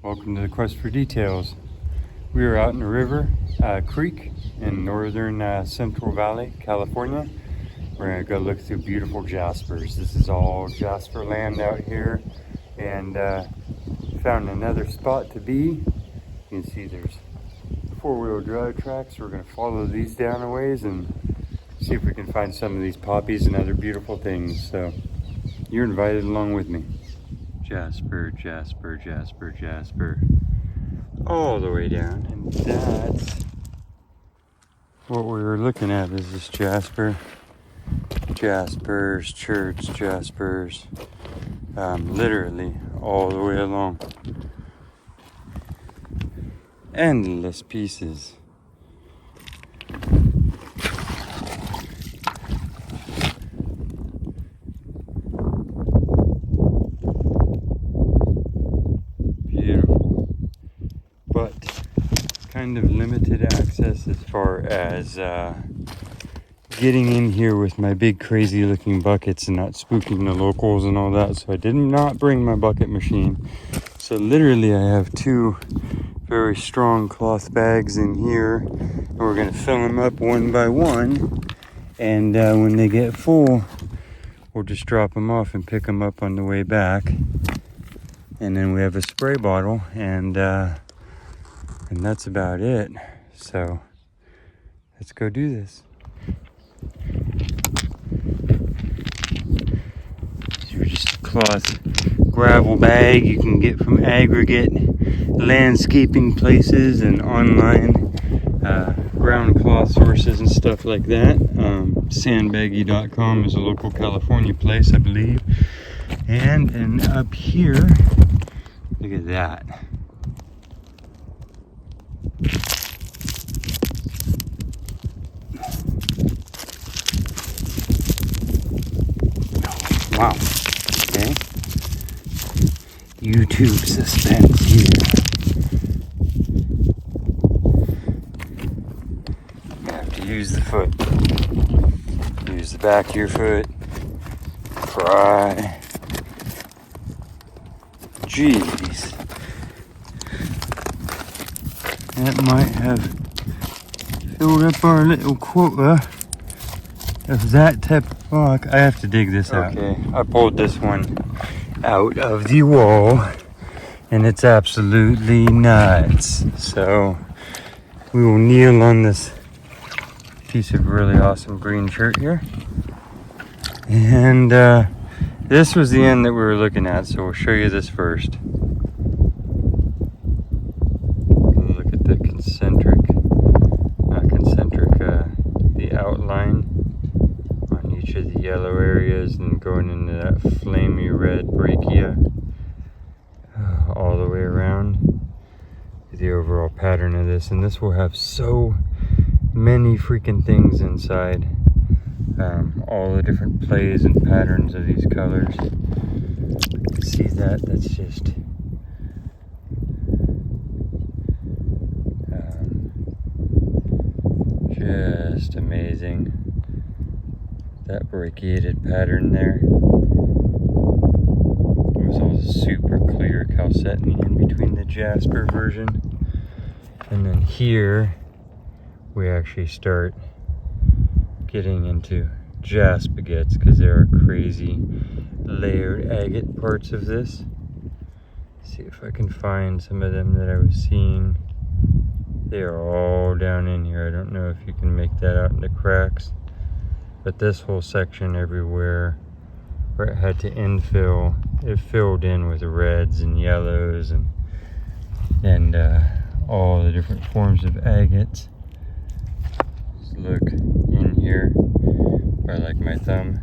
Welcome to the Quest for Details. We are out in the river, creek in northern Central Valley, California. We're gonna go look through beautiful jaspers. This is all jasper land out here, and found another spot to be. You can see there's four-wheel drive tracks. We're gonna follow these down a ways and see if we can find some of these poppies and other beautiful things. So you're invited along with me. Jasper, Jasper, Jasper, Jasper. All the way down, and that's what we were looking at, is this Jasper. Jaspers, church, Jaspers. Literally all the way along. Endless pieces. But kind of limited access as far as getting in here with my big crazy looking buckets and not spooking the locals and all that. So I did not bring my bucket machine. So literally I have two very strong cloth bags in here, and we're gonna fill them up one by one, and when they get full we'll just drop them off and pick them up on the way back. And then we have a spray bottle, and that's about it. So let's go do this. These are just a cloth gravel bag you can get from aggregate landscaping places and online ground cloth sources and stuff like that. Sandbaggy.com is a local California place, I believe. And up here, look at that. Wow. Okay. YouTube suspense here. You have to use the foot. Use the back of your foot. Pry. Jeez. That might have filled up our little quota of that type of rock. I have to dig this out. Okay, I pulled this one out of the wall, and it's absolutely nuts. So we will kneel on this piece of really awesome green shirt here. And this was the end that we were looking at, so we'll show you this first. Look at the the outline on each of the yellow areas, and going into that flamey red breccia all the way around. The overall pattern of this, and this will have so many freaking things inside. All the different plays and patterns of these colors. See that? That's just amazing. That brecciated pattern there. It was all super clear chalcedony in between the Jasper version. And then here we actually start getting into Jasp-agates, because there are crazy layered agate parts of this. See if I can find some of them that I was seeing. They are all down in here. I don't know if you can make that out in the cracks, but this whole section everywhere where it had to infill, it filled in with reds and yellows and all the different forms of agates. Just look in here where, like, my thumb.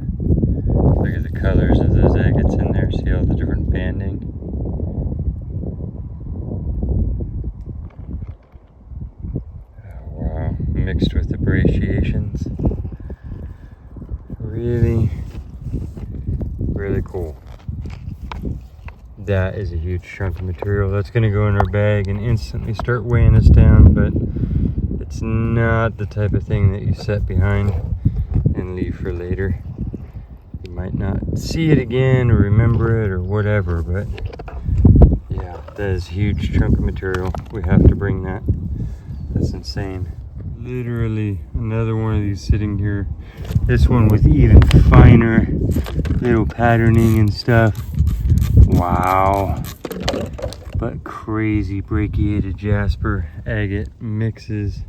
Look at the colors of those agates in there. See all the different banding. Mixed with the brecciations. Really, really cool. That is a huge chunk of material. That's going to go in our bag and instantly start weighing us down, but it's not the type of thing that you set behind and leave for later. You might not see it again or remember it or whatever, but yeah. That is a huge chunk of material. We have to bring that. That's insane. Literally another one of these sitting here. This one with even finer little patterning and stuff. Wow. But crazy brecciated Jasper agate mixes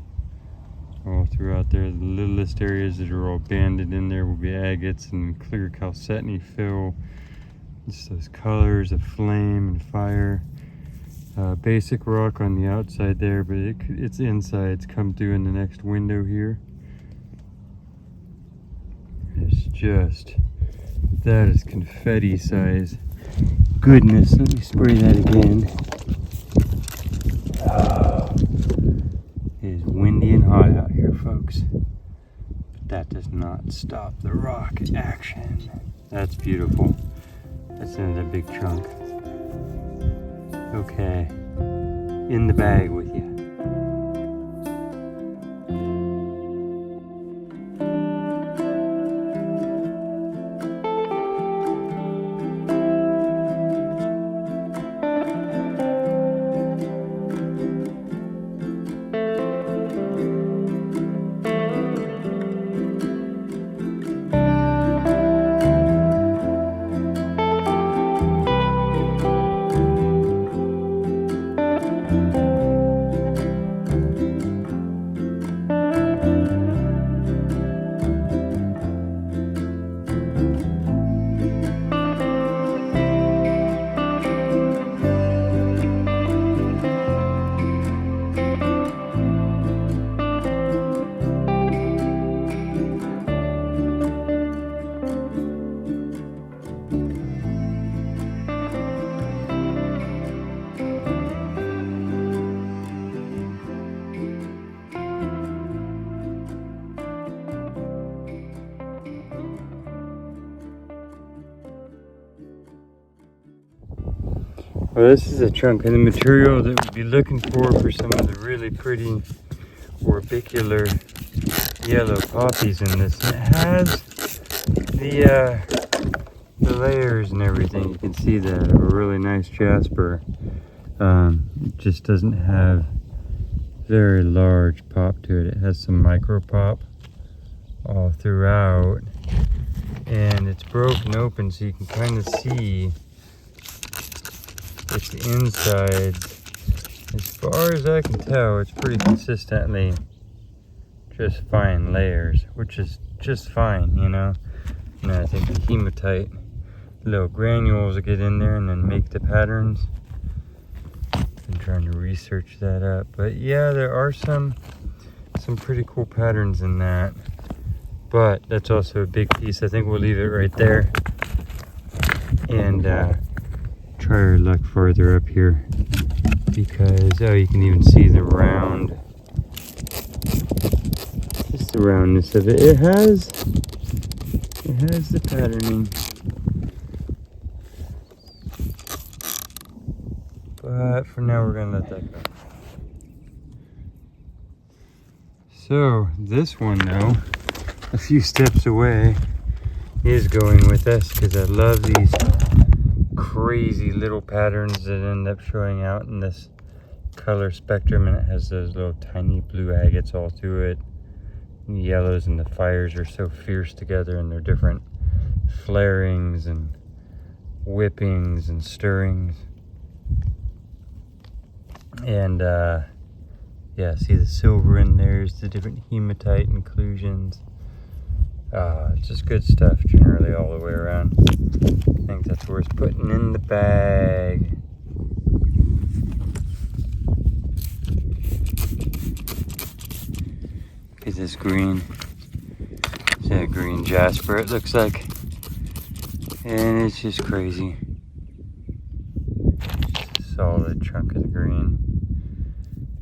all throughout there. The littlest areas that are all banded in there will be agates and clear chalcedony fill. Just those colors of flame and fire. Basic rock on the outside there, but its insides come through in the next window here. It's just, that is confetti size. Goodness, let me spray that again. Oh, it is windy and hot out here, folks. But that does not stop the rock action. That's beautiful. That's another big chunk. Okay, in the bag with you. Well, this is a chunk of the material that we'd be looking for some of the really pretty orbicular yellow poppies in this. And it has the layers and everything. You can see that a really nice jasper. It just doesn't have very large pop to it. It has some micro pop all throughout, and it's broken open so you can kind of see its inside. As far as I can tell, it's pretty consistently just fine layers, which is just fine, you know. And I think the hematite little granules will get in there and then make the patterns. I'm trying to research that up, but yeah, there are some pretty cool patterns in that. But that's also a big piece. I think we'll leave it right there and try our luck farther up here, because you can even see the round, just the roundness of it. It has the patterning, but for now we're gonna let that go. So this one, though, a few steps away, is going with us, because I love these crazy little patterns that end up showing out in this color spectrum, and it has those little tiny blue agates all through it. And the yellows and the fires are so fierce together, and they're different flarings and whippings and stirrings. And yeah, see the silver in there's the different hematite inclusions. It's just good stuff generally all the way around. I think that's worth putting in the bag. Look at this green. Is that green jasper it looks like? And it's just crazy. It's a solid chunk of the green.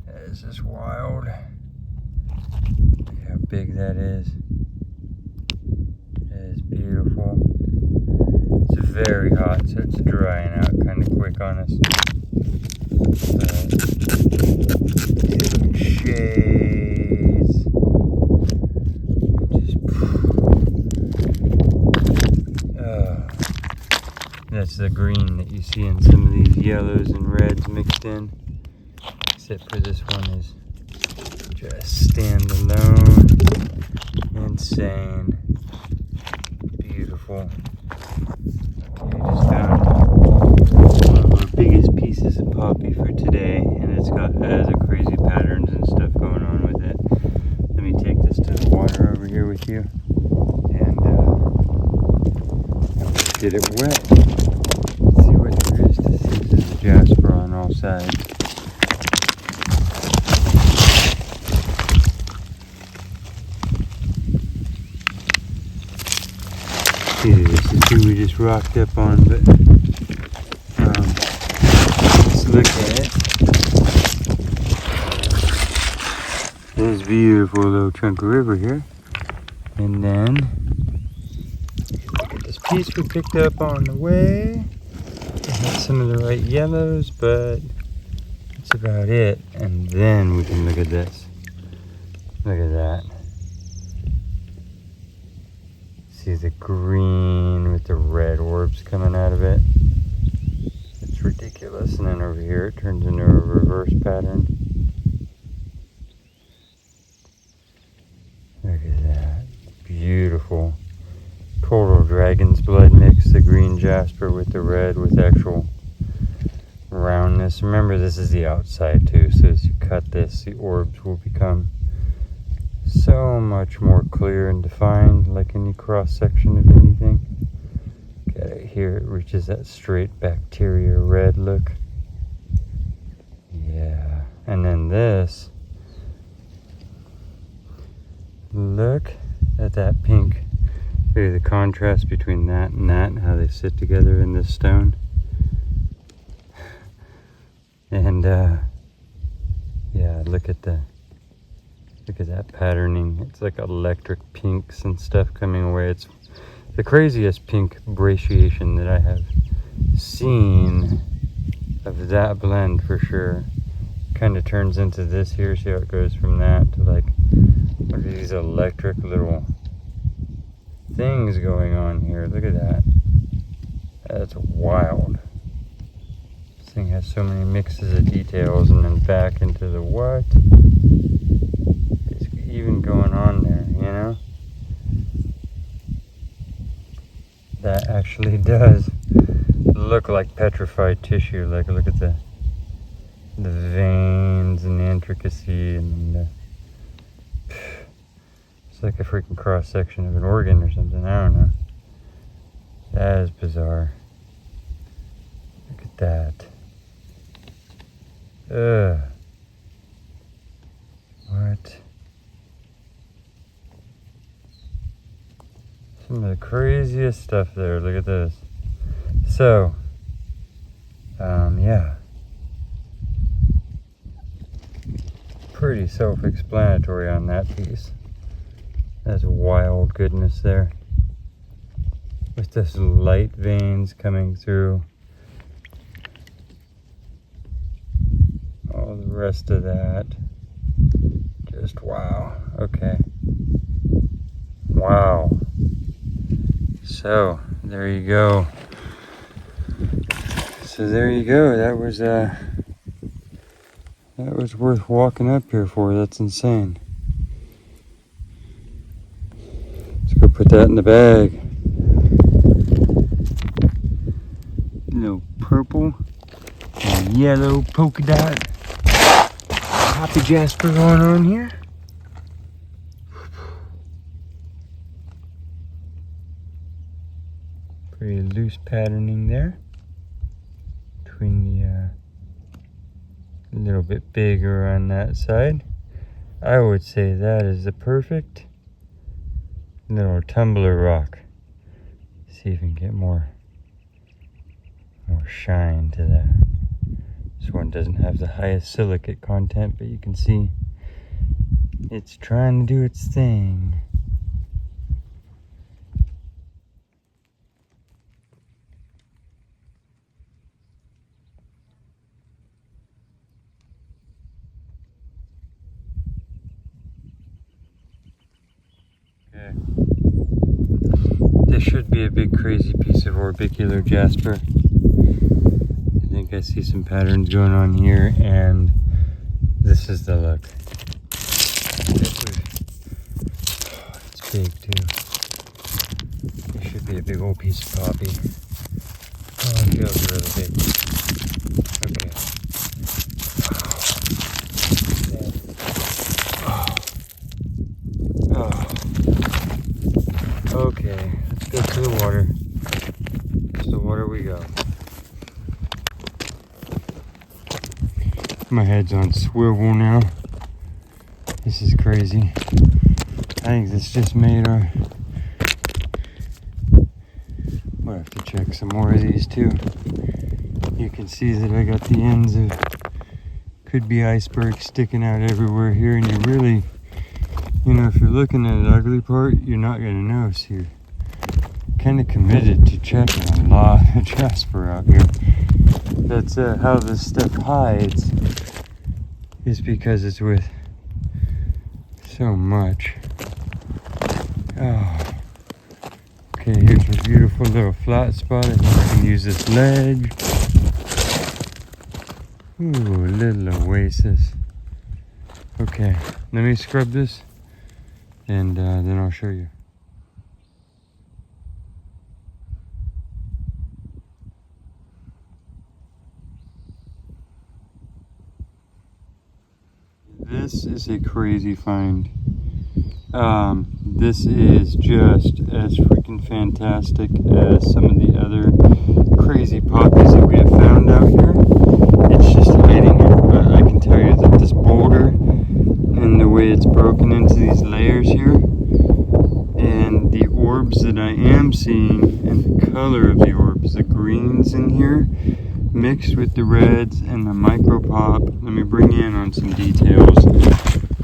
That is just wild. Look how big that is. It is beautiful. It's very hot, so it's drying out kind of quick on us. Different shades. Just, That's the green that you see in some of these yellows and reds mixed in. Except for this one is just standalone. Insane. Beautiful. Okay, just found one of our biggest pieces of poppy for today, and it has a crazy patterns and stuff going on with it. Let me take this to the water over here with you, and get it wet. See what there is to see. There's a jasper on all sides. This is who we just rocked up on, but let's look at it. There's a beautiful little chunk of river here. And then, look at this piece we picked up on the way. It had some of the right yellows, but that's about it. And then we can look at this. Look at that. See the green with the red orbs coming out of it. It's ridiculous. And then over here it turns into a reverse pattern. Look at that. Beautiful. Total dragon's blood mix. The green jasper with the red with actual roundness. Remember, this is the outside too, so as you cut this, the orbs will become so much more clear and defined, like any cross section of anything. Get it here, it reaches that straight bacteria red look. Yeah, and then this, look at that pink. Look at the contrast between that and how they sit together in this stone. And yeah, look at that patterning. It's like electric pinks and stuff coming away. It's the craziest pink brecciation that I have seen of that blend for sure. Kind of turns into this here. See how it goes from that to like, look at these electric little things going on here. Look at that. That's wild. This thing has so many mixes of details, and then back into the what is even going on there, you know? That actually does look like petrified tissue. Like, look at the veins and the intricacy, and it's like a freaking cross section of an organ or something. I don't know. That is bizarre. Look at that. Ugh. What? Some of the craziest stuff there. Look at this. So, yeah. Pretty self-explanatory on that piece. That's wild goodness there. With this light veins coming through. All the rest of that. Just wow. Okay. Wow. So, there you go. So there you go. That was worth walking up here for. That's insane. Let's go put that in the bag. Little purple and yellow polka dot poppy jasper going on here. Pretty loose patterning there between the a little bit bigger on that side. I would say that is the perfect little tumbler rock. See if we can get more shine to that. This one doesn't have the highest silicate content, but you can see it's trying to do its thing. This should be a big crazy piece of orbicular jasper. I think I see some patterns going on here, and this is the look. It's big too. This should be a big old piece of poppy. Oh, it feels really big. Okay. Okay, let's go to the water. To the water we go. My head's on swivel now. This is crazy. I think this just made our... We'll have to check some more of these too. You can see that I got the ends of... Could be icebergs sticking out everywhere here, and you really... You know, if you're looking at an ugly part, you're not going to know. So you're kind of committed to checking a lot of jasper out here. That's how this stuff hides, is because it's with so much. Oh. Okay, here's a beautiful little flat spot. I think I can use this ledge. Ooh, a little oasis. Okay, let me scrub this. And then I'll show you. This is a crazy find. This is just as freaking fantastic as some of the other crazy poppies that we have found out here. It's just hiding here, but I can tell you that this boulder and the way it's broken into these layers here, and the orbs that I am seeing, and the color of the orbs, the greens in here mixed with the reds and the micro pop. Let me bring you in on some details,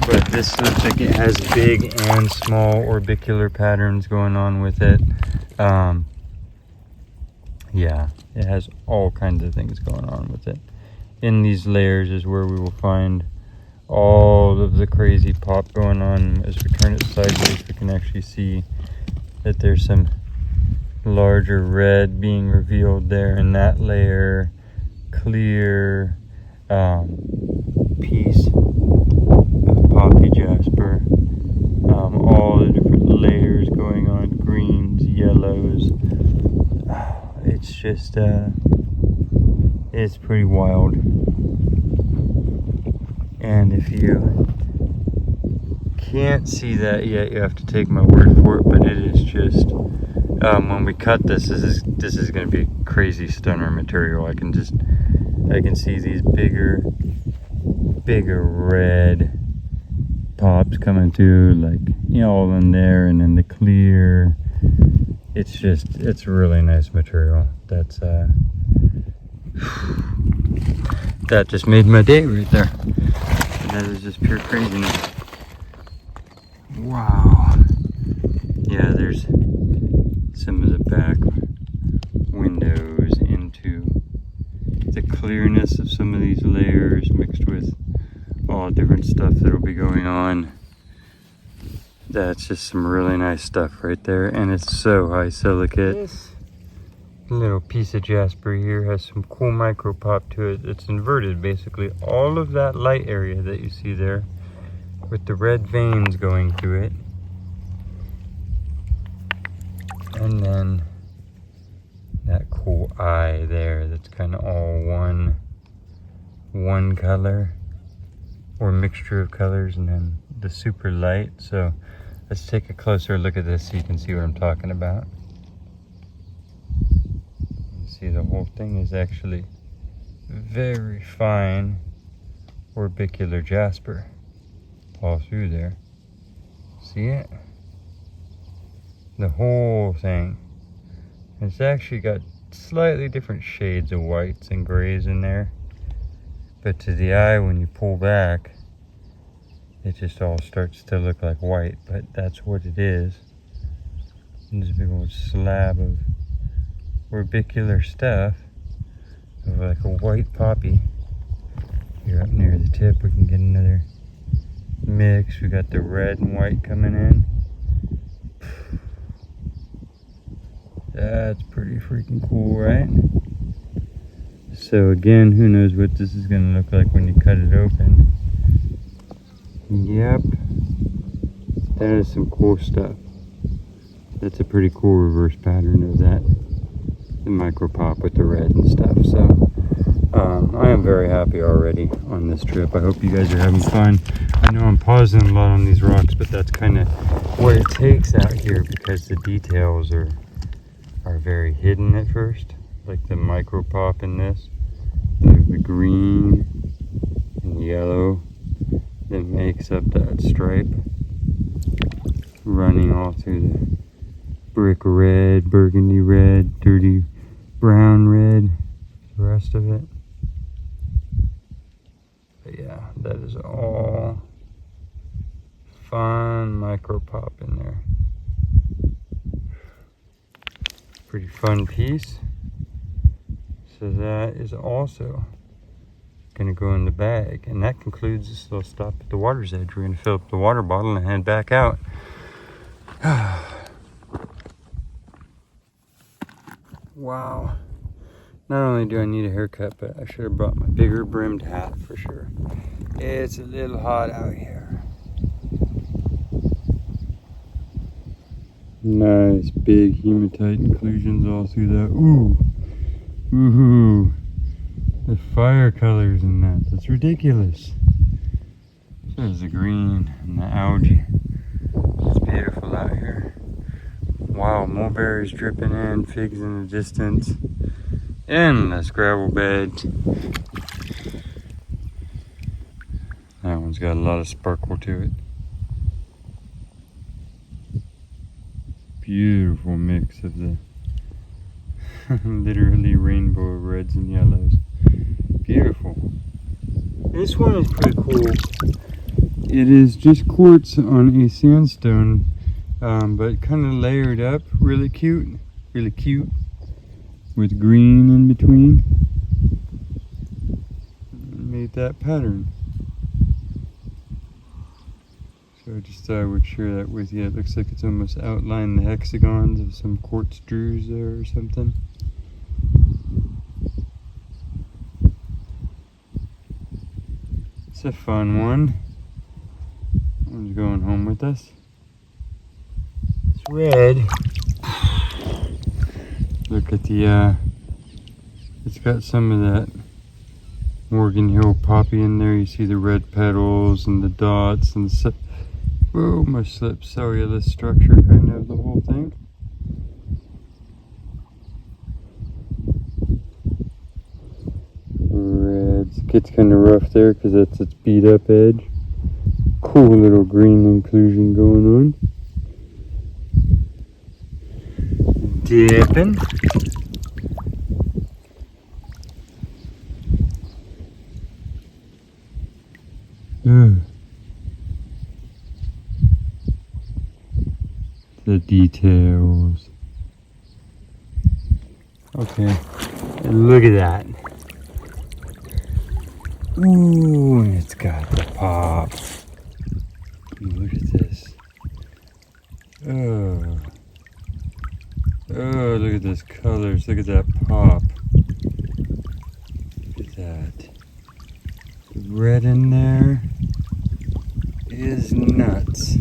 but this looks like it has big and small orbicular patterns going on with it. Yeah, it has all kinds of things going on with it. In these layers is where we will find all of the crazy pop going on. As we turn it sideways, we can actually see that there's some larger red being revealed there in that layer. Clear piece of poppy jasper. All the different layers going on, greens, yellows. It's just, it's pretty wild. And if you can't see that yet, you have to take my word for it, but it is just, when we cut this, this is going to be crazy stunner material. I can see these bigger red pops coming through, like, you know, all in there, and then the clear. It's really nice material. That's that just made my day right there. That is just pure craziness. Wow. Yeah, there's some of the back windows into the clearness of some of these layers mixed with all different stuff that'll be going on. That's just some really nice stuff right there, and it's so high silicate. This little piece of jasper here has some cool micro pop to it. It's inverted, basically. All of that light area that you see there with the red veins going through it. And then that cool eye there that's kind of all one color or mixture of colors, and then the super light. So let's take a closer look at this so you can see what I'm talking about. You see the whole thing is actually very fine orbicular jasper all through there. See it? The whole thing. It's actually got slightly different shades of whites and grays in there, but to the eye, when you pull back, it just all starts to look like white, but that's what it is. And this big old slab of orbicular stuff, of like a white poppy. Here up near the tip, we can get another mix. We got the red and white coming in. That's pretty freaking cool, right? So again, who knows what this is going to look like when you cut it open. Yep. That is some cool stuff. That's a pretty cool reverse pattern of that. The micro pop with the red and stuff. So I am very happy already on this trip. I hope you guys are having fun. I know I'm pausing a lot on these rocks, but that's kind of what it takes out here because the details are very hidden at first. Like the micro pop in this. The green and yellow that makes up that stripe running all through the brick red, burgundy red, dirty brown red, the rest of it. But yeah, that is all fun micro pop in there. Pretty fun piece. So that is also going to go in the bag. And that concludes this little stop at the water's edge. We're going to fill up the water bottle and head back out. Wow. Not only do I need a haircut, but I should have brought my bigger brimmed hat for sure. It's a little hot out here. Nice big hematite inclusions all through that. Ooh. Ooh. The fire colors in that. That's ridiculous. There's the green and the algae. It's beautiful out here. Wow, mulberries dripping in, figs in the distance. Endless gravel beds. That one's got a lot of sparkle to it. Beautiful mix of the literally rainbow of reds and yellows. Beautiful. This one is pretty cool. It is just quartz on a sandstone, but kind of layered up. Really cute. Really cute. With green in between. Made that pattern. So I just thought I would share that with you. It looks like it's almost outlined the hexagons of some quartz drues there or something. It's a fun one. One's going home with us. It's red. Look at the, it's got some of that Morgan Hill poppy in there. You see the red petals and the dots and the, oh, my slip, cellulose structure kind of the whole thing. Reds. It gets kind of rough there because that's its beat up edge. Cool little green inclusion going on. Dipping. The details. Okay, and look at that. Ooh, and it's got the pop. Look at this. Oh. Oh, look at those colors. Look at that pop. Look at that. The red in there is nuts.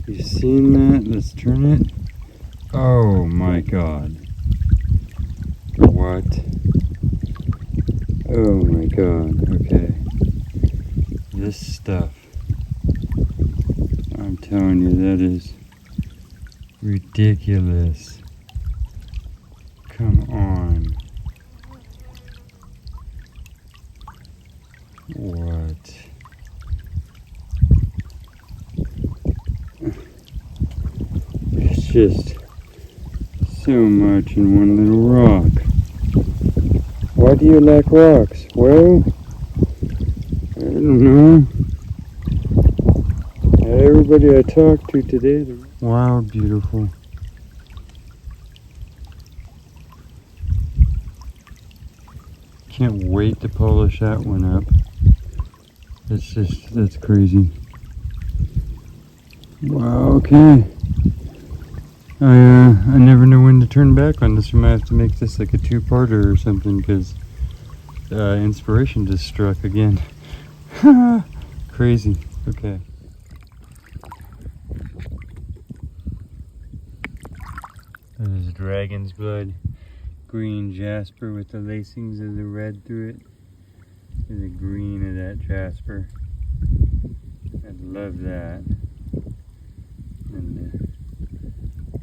You seen that? Let's turn it. Oh my god. What? Oh my god. Okay. This stuff. I'm telling you, that is ridiculous. Come on. What? It's just so much in one little rock. Why do you like rocks? Well, I don't know. Everybody I talked to today, they're wild, beautiful. Can't wait to polish that one up. It's just, that's crazy. Wow, okay. I never know when to turn back on this. We might have to make this like a two-parter or something, because inspiration just struck again. Crazy. Okay. There's dragon's blood, green jasper with the lacings of the red through it, and the green of that jasper. I love that. And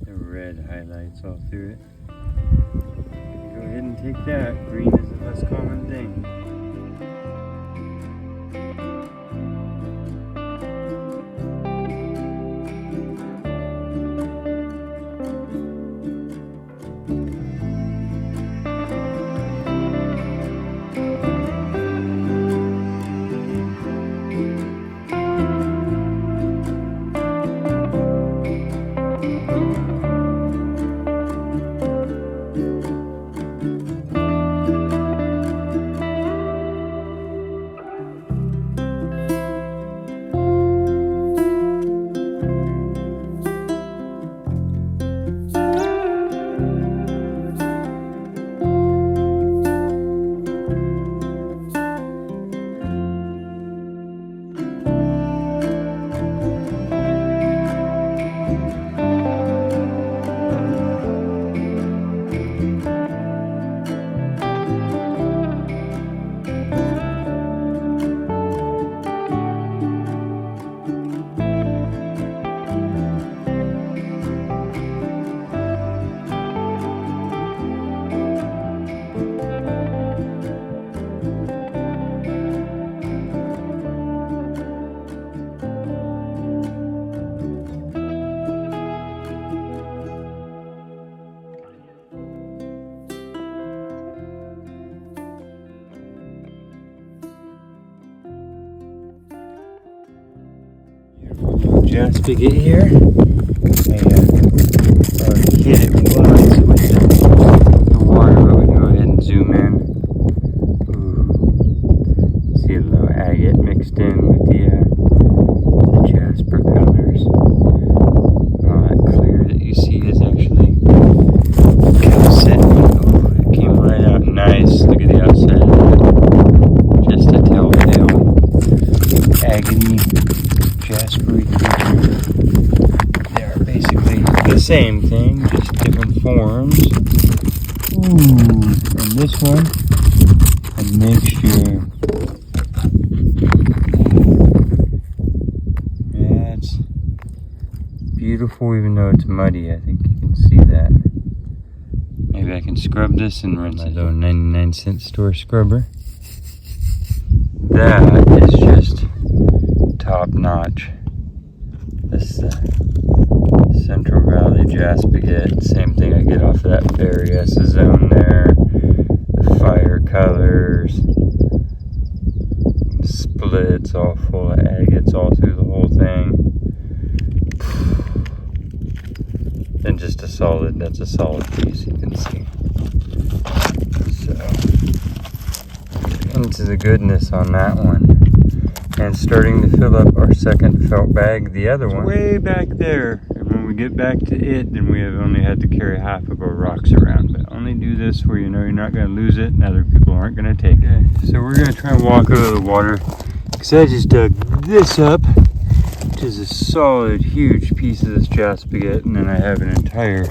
the red highlights all through it. Go ahead and take that. Green is a less common thing. Jasp-agate here. I already hit it once with the water, but we can go ahead and zoom in. Ooh. See a little agate mixed in with the jasper colors. All that clear that you see is actually calcite. Ooh, it came right out nice. Look at the outside of it. Just a telltale agate jaspery creature. They are basically the same thing, just different forms. Ooh, and this one, a mixture. Yeah, it's beautiful even though it's muddy. I think you can see that. Maybe I can scrub this and rinse it. My little 99-cent store scrubber. That is just top notch. This Central Valley Jasp-agate, same thing I get off of that various zone there. The fire colors, splits all full of agates all through the whole thing. And just a solid, that's a solid piece, you can see. So, into the goodness on that one. And starting to fill up our second felt bag. The other one way back there, and when we get back to it, then we have only had to carry half of our rocks around. But only do this where you know you're not going to lose it and other people aren't going to take it. Okay, so we're going to try and walk over the water, because I just dug this up, which is a solid huge piece of this Jasp-agate, and then I have an entire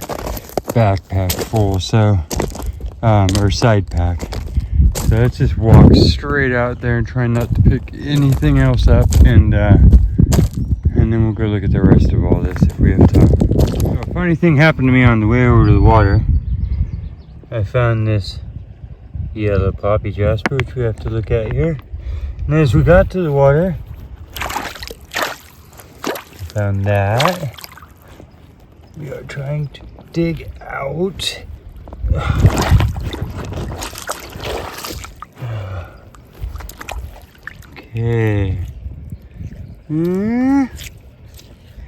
backpack full, so or side pack. So let's just walk straight out there and try not to pick anything else up, and then we'll go look at the rest of all this if we have time. So a funny thing happened to me on the way over to the water. I found this yellow poppy jasper, which we have to look at here. And as we got to the water, I found that. We are trying to dig out. Okay.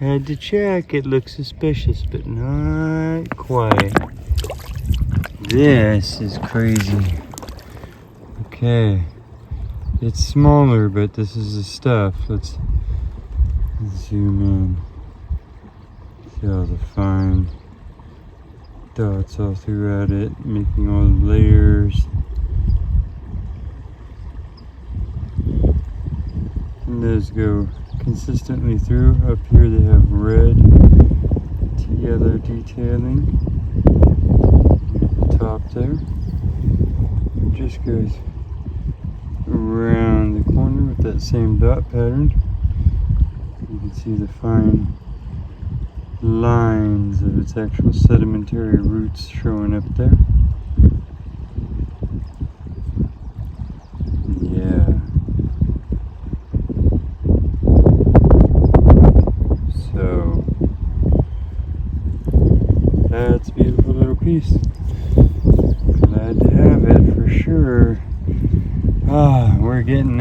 Had to check. It looks suspicious, but not quite. This is crazy. Okay. It's smaller, but this is the stuff. Let's zoom in. See all the fine dots all throughout it, making all the layers. And those go consistently through. Up here they have red to yellow detailing at the top there. It just goes around the corner with that same dot pattern. You can see the fine lines of its actual sedimentary roots showing up there. Yeah. So that's a beautiful little piece. Glad to have it for sure. We're getting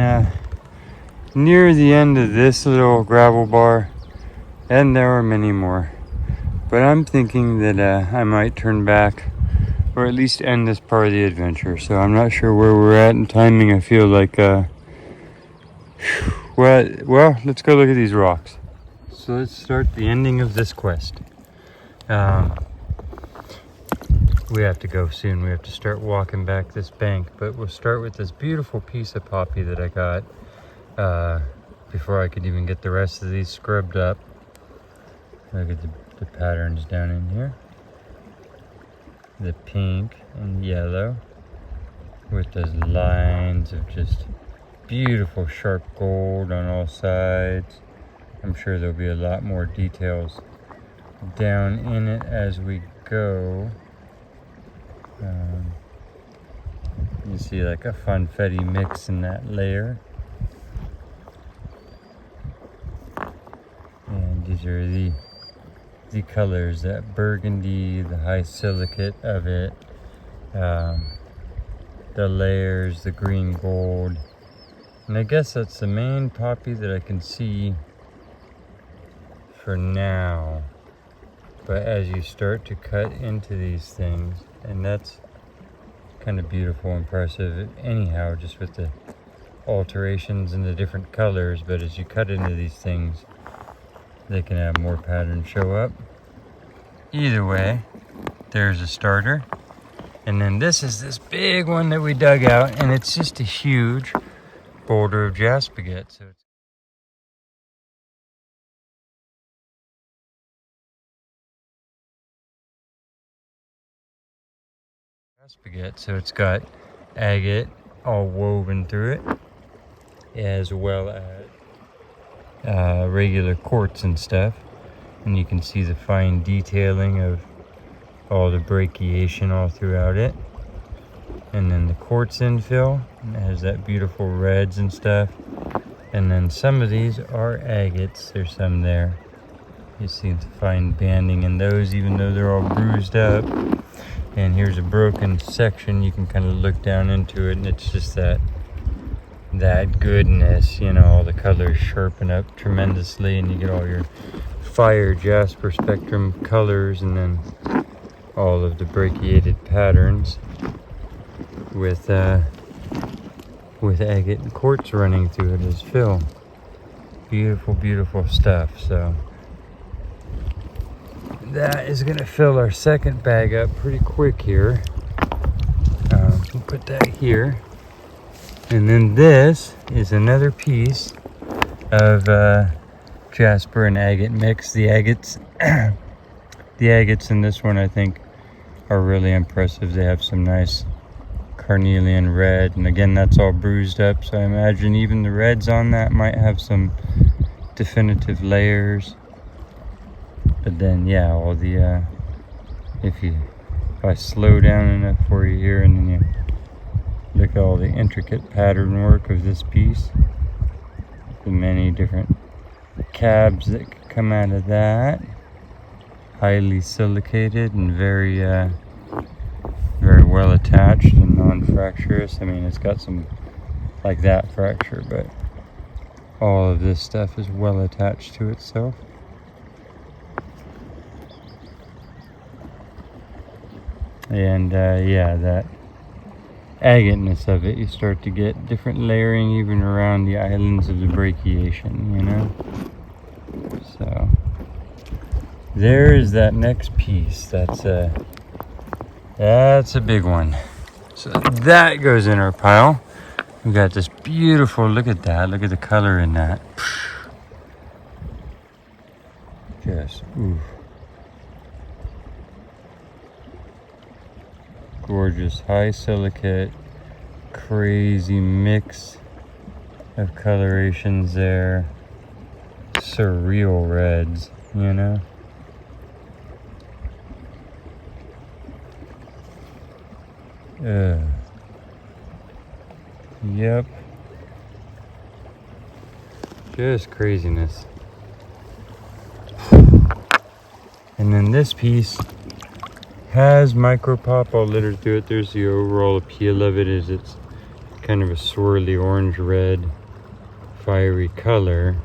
near the end of this little gravel bar, and there are many more. But I'm thinking that I might turn back, or at least end this part of the adventure. So I'm not sure where we're at in timing. I feel like, well, let's go look at these rocks. So let's start the ending of this quest. We have to go soon. We have to start walking back this bank, but we'll start with this beautiful piece of poppy that I got before I could even get the rest of these scrubbed up. Look at the patterns down in here. The pink and yellow with those lines of just beautiful sharp gold on all sides. I'm sure there'll be a lot more details down in it as we go. You see like a funfetti mix in that layer. And these are the colors, that burgundy, the high silicate of it, the layers, the green gold. And I guess that's the main poppy that I can see for now. But as you start to cut into these things, and that's kind of beautiful, impressive anyhow, just with the alterations and the different colors. But as you cut into these things, they can have more patterns show up. Either way, there's a starter. And then this is this big one that we dug out, and it's just a huge boulder of Jasp-agate. So it's Jasp-agate, so it's got agate all woven through it, as well as regular quartz and stuff. And you can see the fine detailing of all the brecciation all throughout it. And then the quartz infill, and it has that beautiful reds and stuff. And then some of these are agates. There's some there. You see the fine banding in those, even though they're all bruised up. And here's a broken section. You can kind of look down into it, and it's just that goodness, you know, all the colors sharpen up tremendously, and you get all your fire jasper spectrum colors, and then all of the brecciated patterns with agate and quartz running through it as fill. Beautiful, beautiful stuff. So that is going to fill our second bag up pretty quick here. We'll put that here. And then this is another piece of Jasper and agate mix. The agates in this one, I think, are really impressive. They have some nice carnelian red, and again, that's all bruised up, so I imagine even the reds on that might have some definitive layers. But then, yeah, all the if I slow down enough for you here, and then you look at all the intricate pattern work of this piece, the many different cabs that could come out of that, highly silicated and very very well attached and non-fracturous. I mean, it's got some like that fracture, but all of this stuff is well attached to itself. And yeah, that agateness of it, you start to get different layering even around the islands of the brecciation, you know. So there's that next piece. That's That's a big one. So that goes in our pile. We got this beautiful, look at that. Look at the color in that. Just, ooh. Gorgeous, high silicate, crazy mix of colorations there. Surreal reds, you know? Yep. Just craziness. And then this piece has micro pop all littered through it. There's the overall appeal of it, is it's kind of a swirly orange red fiery color.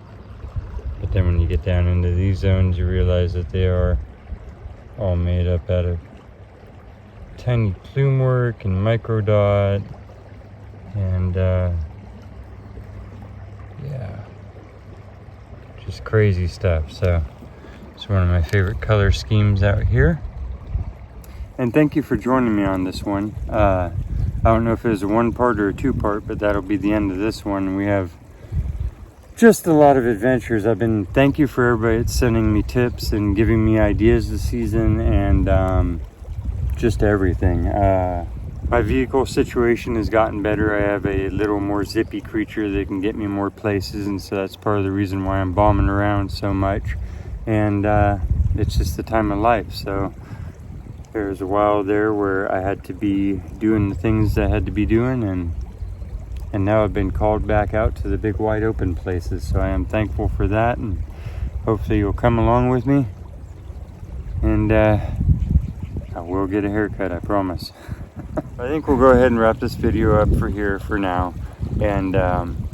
But then when you get down into these zones, you realize that they are all made up out of tiny plume work and micro dot, and yeah, just crazy stuff. So it's one of my favorite color schemes out here. And thank you for joining me on this one. I don't know if it was a one part or a two part, but that'll be the end of this one. We have just a lot of adventures. Thank you for everybody that's sending me tips and giving me ideas this season, and just everything. My vehicle situation has gotten better. I have a little more zippy creature that can get me more places, and so that's part of the reason why I'm bombing around so much. And it's just the time of life. So there was a while there where I had to be doing the things I had to be doing, and now I've been called back out to the big wide open places. So I am thankful for that, and hopefully you'll come along with me. And I will get a haircut, I promise. I think we'll go ahead and wrap this video up for now. And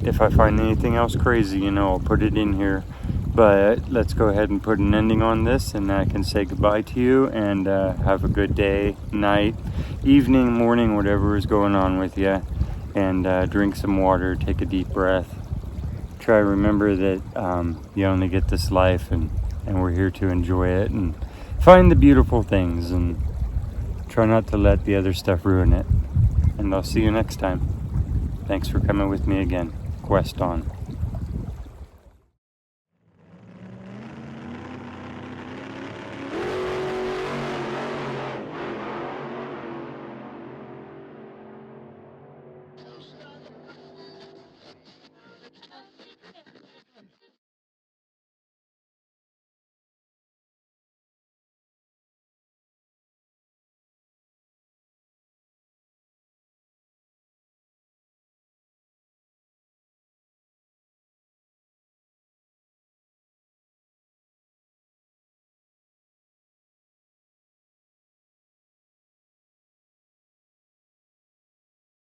if I find anything else crazy, you know, I'll put it in here. But let's go ahead and put an ending on this, and I can say goodbye to you, and have a good day, night, evening, morning, whatever is going on with you. And drink some water, take a deep breath. Try to remember that you only get this life, and we're here to enjoy it, and find the beautiful things, and try not to let the other stuff ruin it. And I'll see you next time. Thanks for coming with me again. Quest on.